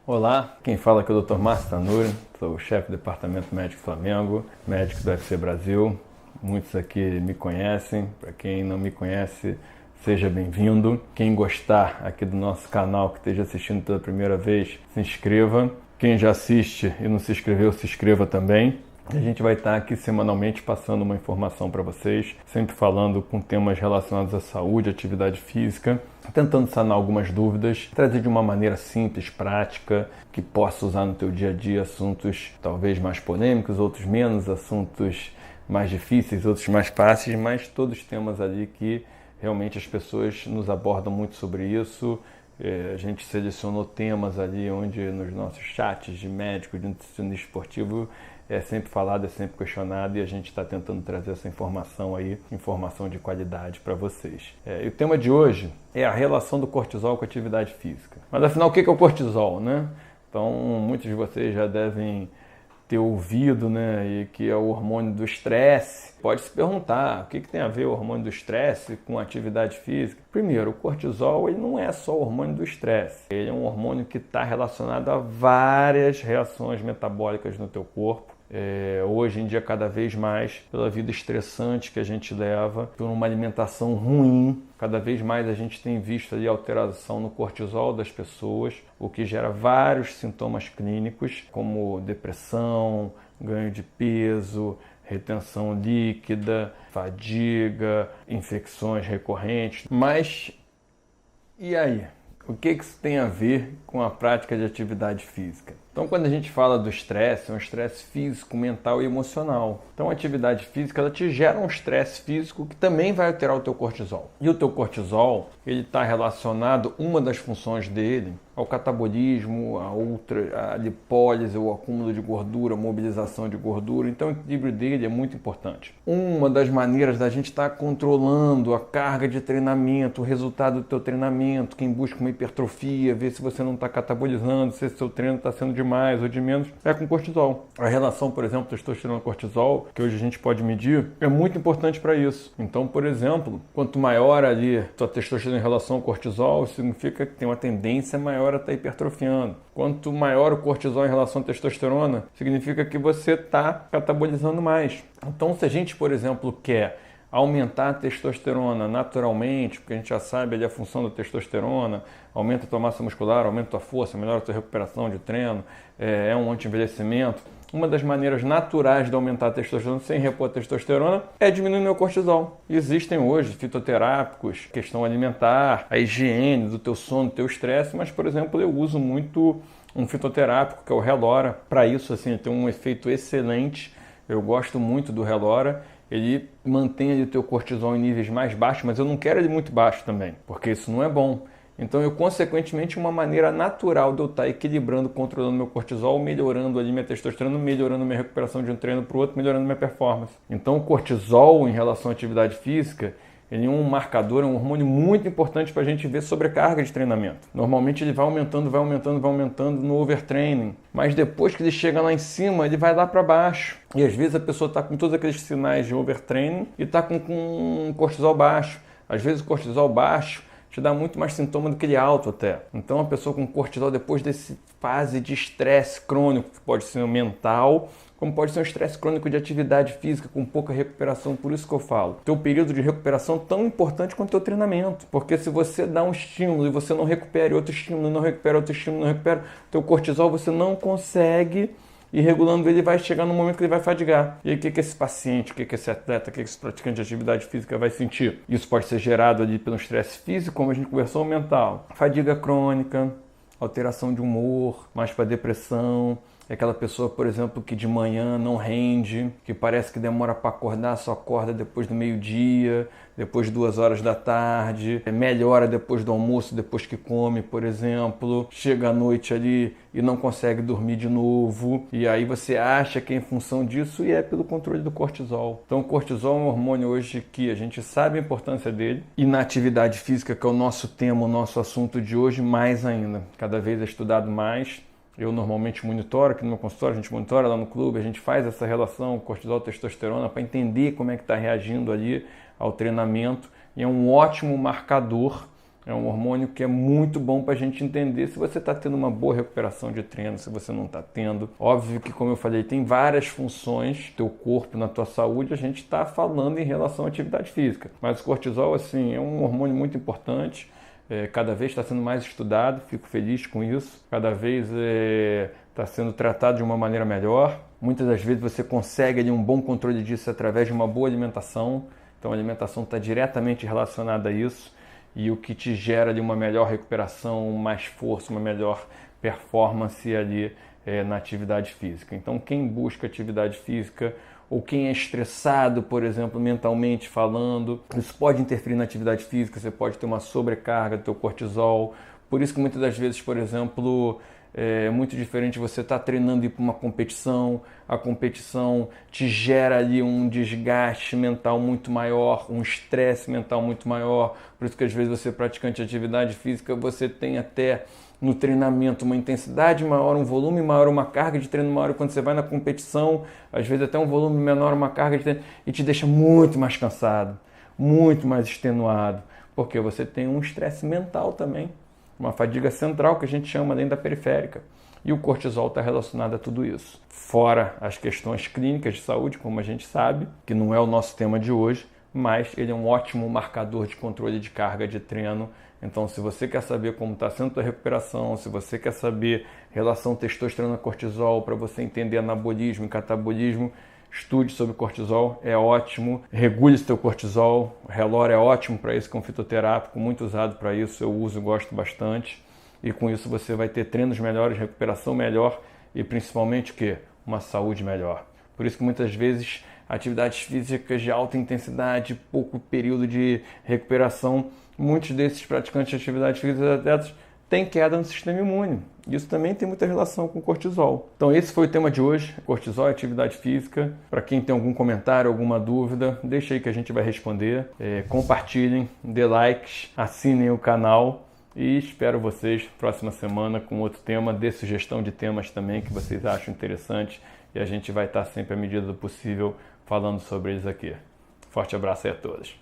Olá, quem fala aqui é o Dr. Márcio Tanuri, sou o chefe do Departamento Médico Flamengo, médico do UFC Brasil. Muitos aqui me conhecem, para quem não me conhece, seja bem-vindo. Quem gostar aqui do nosso canal, que esteja assistindo pela primeira vez, se inscreva. Quem já assiste e não se inscreveu, se inscreva também. A gente vai estar aqui semanalmente passando uma informação para vocês, sempre falando com temas relacionados à saúde, atividade física, tentando sanar algumas dúvidas, trazer de uma maneira simples, prática, que possa usar no teu dia a dia assuntos talvez mais polêmicos, outros menos, assuntos mais difíceis, outros mais fáceis, mas todos temas ali que realmente as pessoas nos abordam muito sobre isso. A gente selecionou temas ali onde nos nossos chats de médico, de nutricionista esportivo, é sempre falado, é sempre questionado e a gente está tentando trazer essa informação aí, informação de qualidade para vocês. E o tema de hoje é a relação do cortisol com a atividade física. Mas afinal, o que é o cortisol, né? Então, muitos de vocês já devem ter ouvido, né, e que é o hormônio do estresse. Pode se perguntar, o que tem a ver o hormônio do estresse com a atividade física? Primeiro, o cortisol ele não é só o hormônio do estresse. Ele é um hormônio que está relacionado a várias reações metabólicas no teu corpo. Hoje em dia, cada vez mais, pela vida estressante que a gente leva, por uma alimentação ruim, cada vez mais a gente tem visto ali alteração no cortisol das pessoas, o que gera vários sintomas clínicos, como depressão, ganho de peso, retenção líquida, fadiga, infecções recorrentes. Mas, e aí? O que isso tem a ver com a prática de atividade física? Então, quando a gente fala do estresse, é um estresse físico, mental e emocional. Então, a atividade física, ela te gera um estresse físico que também vai alterar o teu cortisol. E o teu cortisol, ele está relacionado, uma das funções dele, ao catabolismo, a lipólise, o acúmulo de gordura, a mobilização de gordura. Então, o equilíbrio dele é muito importante. Uma das maneiras da gente estar controlando a carga de treinamento, o resultado do teu treinamento, quem busca uma hipertrofia, ver se você não está catabolizando, se seu treino está sendo de mais ou de menos, é com cortisol. A relação, por exemplo, testosterona-cortisol, que hoje a gente pode medir, é muito importante para isso. Então, por exemplo, quanto maior ali tua testosterona em relação ao cortisol, significa que tem uma tendência maior a estar hipertrofiando. Quanto maior o cortisol em relação à testosterona, significa que você está catabolizando mais. Então, se a gente, por exemplo, quer aumentar a testosterona naturalmente, porque a gente já sabe ali a função da testosterona, aumenta a tua massa muscular, aumenta a tua força, melhora a tua recuperação de treino, é um anti-envelhecimento. Uma das maneiras naturais de aumentar a testosterona sem repor a testosterona é diminuir o meu cortisol. Existem hoje fitoterápicos, questão alimentar, a higiene do teu sono, do teu estresse, mas, por exemplo, eu uso muito um fitoterápico, que é o Relora. Para isso, assim, tem um efeito excelente. Eu gosto muito do Relora. Ele mantém ali o teu cortisol em níveis mais baixos, mas eu não quero ele muito baixo também, porque isso não é bom. Então, consequentemente, uma maneira natural de eu estar equilibrando, controlando meu cortisol, melhorando ali minha testosterona, melhorando minha recuperação de um treino para o outro, melhorando minha performance. Então, o cortisol, em relação à atividade física, ele é um marcador, é um hormônio muito importante para a gente ver sobrecarga de treinamento. Normalmente ele vai aumentando no overtraining, mas depois que ele chega lá em cima, ele vai lá para baixo. E às vezes a pessoa está com todos aqueles sinais de overtraining e está com cortisol baixo. Às vezes o cortisol baixo te dá muito mais sintoma do que ele alto até. Então a pessoa com cortisol, depois dessa fase de estresse crônico, que pode ser mental, como pode ser um estresse crônico de atividade física com pouca recuperação. Por isso que eu falo, teu período de recuperação é tão importante quanto o teu treinamento. Porque se você dá um estímulo e você não recupera, outro estímulo, não recupera, outro estímulo, não recupera, teu cortisol você não consegue ir regulando ele, vai chegar no momento que ele vai fadigar. E aí o que esse paciente, o que esse atleta, o que esse praticante de atividade física vai sentir? Isso pode ser gerado ali pelo estresse físico, como a gente conversou, mental. Fadiga crônica, alteração de humor, mais para depressão. É aquela pessoa, por exemplo, que de manhã não rende, que parece que demora para acordar, só acorda depois do meio-dia, depois de 2 horas da tarde, melhora depois do almoço, depois que come, por exemplo, chega à noite ali e não consegue dormir de novo, e aí você acha que é em função disso e é pelo controle do cortisol. Então o cortisol é um hormônio hoje que a gente sabe a importância dele, e na atividade física, que é o nosso tema, o nosso assunto de hoje, mais ainda. Cada vez é estudado mais. Eu normalmente monitoro aqui no meu consultório, a gente monitora lá no clube, a gente faz essa relação cortisol-testosterona para entender como é que está reagindo ali ao treinamento, e é um ótimo marcador É um hormônio que é muito bom para a gente entender se você está tendo uma boa recuperação de treino, se você não está tendo. Óbvio que, como eu falei, tem várias funções do teu corpo, na tua saúde, a gente está falando em relação à atividade física. Mas o cortisol, assim, é um hormônio muito importante. Cada vez está sendo mais estudado, fico feliz com isso. Cada vez está sendo tratado de uma maneira melhor. Muitas das vezes você consegue ali um bom controle disso através de uma boa alimentação. Então a alimentação está diretamente relacionada a isso. E o que te gera ali uma melhor recuperação, mais força, uma melhor performance ali na atividade física. Então quem busca atividade física ou quem é estressado, por exemplo, mentalmente falando, isso pode interferir na atividade física, você pode ter uma sobrecarga do teu cortisol. Por isso que muitas das vezes, por exemplo, é muito diferente você estar treinando e ir para uma competição, a competição te gera ali um desgaste mental muito maior, um estresse mental muito maior. Por isso que às vezes você praticante de atividade física, você tem até no treinamento uma intensidade maior, um volume maior, uma carga de treino maior. Quando você vai na competição, às vezes até um volume menor, uma carga de treino, e te deixa muito mais cansado, muito mais extenuado, porque você tem um estresse mental também, uma fadiga central que a gente chama além da periférica. E o cortisol está relacionado a tudo isso. Fora as questões clínicas de saúde, como a gente sabe, que não é o nosso tema de hoje, mas ele é um ótimo marcador de controle de carga de treino. Então, se você quer saber como está sendo a recuperação, se você quer saber relação testosterona-cortisol, para você entender anabolismo e catabolismo, estude sobre cortisol, é ótimo. Regule o seu cortisol, o Relor é ótimo para isso, que é um fitoterápico, muito usado para isso, eu uso e gosto bastante. E com isso você vai ter treinos melhores, recuperação melhor e principalmente o quê? Uma saúde melhor. Por isso que muitas vezes atividades físicas de alta intensidade, pouco período de recuperação, muitos desses praticantes de atividades físicas atletas têm queda no sistema imune. Isso também tem muita relação com o cortisol. Então esse foi o tema de hoje, cortisol e atividade física. Para quem tem algum comentário, alguma dúvida, deixa aí que a gente vai responder. Compartilhem, dê likes, assinem o canal e espero vocês próxima semana com outro tema. Dê sugestão de temas também que vocês acham interessantes e a gente vai estar sempre à medida do possível falando sobre eles aqui. Forte abraço aí a todos.